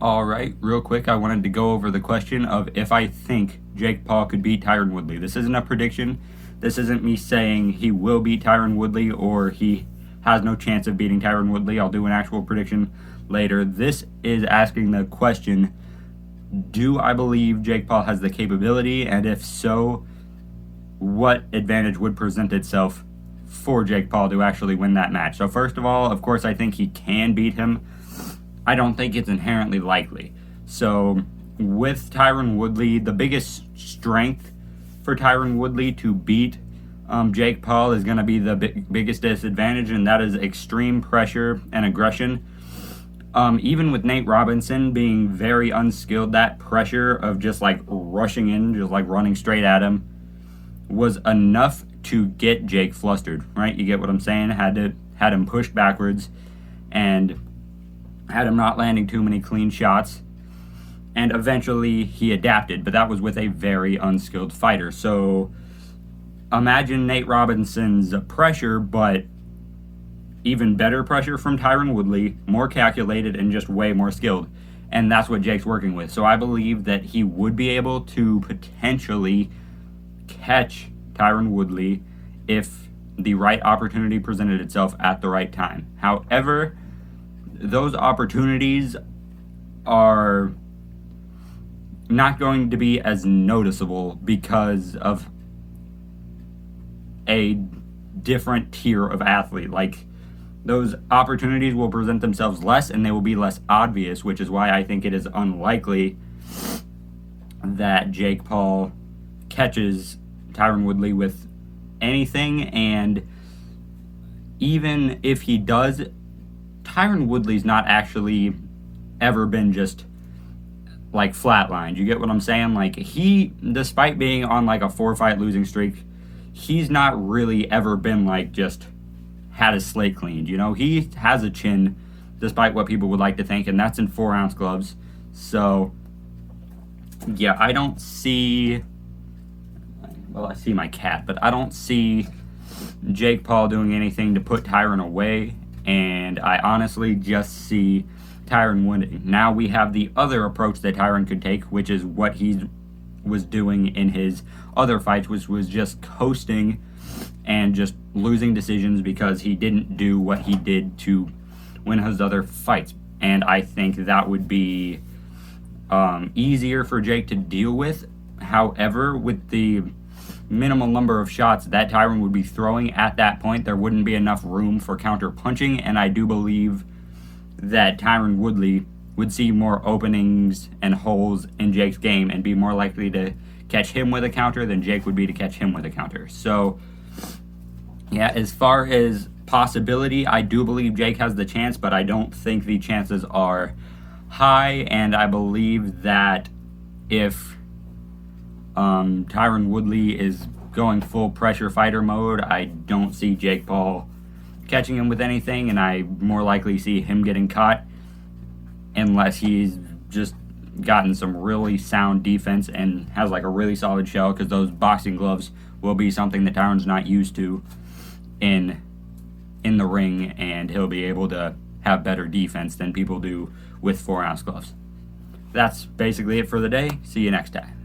All right, real quick, I wanted to go over the question of if I think Jake Paul could beat Tyron Woodley. This isn't a prediction. This isn't me saying he will beat Tyron Woodley or he has no chance of beating Tyron Woodley. I'll do an actual prediction later. This is asking the question, do I believe Jake Paul has the capability? And if so, what advantage would present itself for Jake Paul to actually win that match? So first of all, of course, I think he can beat him. I don't think it's inherently likely. So with Tyron Woodley, the biggest strength for Tyron Woodley to beat Jake Paul is going to be the biggest disadvantage, and that is extreme pressure and aggression. Even with Nate Robinson being very unskilled, that pressure of just like rushing in, just like running straight at him, was enough to get Jake flustered, right? You get what I'm saying? Had him pushed backwards and had him not landing too many clean shots, and eventually he adapted, but that was with a very unskilled fighter. So imagine Nate Robinson's pressure, but even better pressure from Tyron Woodley, more calculated and just way more skilled, and that's what Jake's working with. So I believe that he would be able to potentially catch Tyron Woodley if the right opportunity presented itself at the right time. However, those opportunities are not going to be as noticeable because of a different tier of athlete. Like, those opportunities will present themselves less and they will be less obvious, which is why I think it is unlikely that Jake Paul catches Tyron Woodley with anything. And even if he does, Tyron Woodley's not actually ever been just like flatlined. You get what I'm saying? Like, he, despite being on like a 4-fight losing streak, he's not really ever been like just had his slate cleaned. You know, he has a chin, despite what people would like to think, and that's in 4-ounce gloves. So yeah, I don't see, well, I see my cat, but I don't see Jake Paul doing anything to put Tyron away, and I honestly just see Tyron winning. Now we have the other approach that Tyron could take, which is what he was doing in his other fights, which was just coasting and just losing decisions because he didn't do what he did to win his other fights. And I think that would be easier for Jake to deal with. However, with the minimal number of shots that Tyron would be throwing at that point, there wouldn't be enough room for counter punching, and I do believe that Tyron Woodley would see more openings and holes in Jake's game and be more likely to catch him with a counter than Jake would be to catch him with a counter. So yeah, as far as possibility, I do believe Jake has the chance, but I don't think the chances are high, and I believe that if Tyron Woodley is going full pressure fighter mode, I don't see Jake Paul catching him with anything, and I more likely see him getting caught unless he's just gotten some really sound defense and has like a really solid shell, because those boxing gloves will be something that Tyron's not used to in the ring, and he'll be able to have better defense than people do with 4-ounce gloves. That's basically it for the day. See you next time.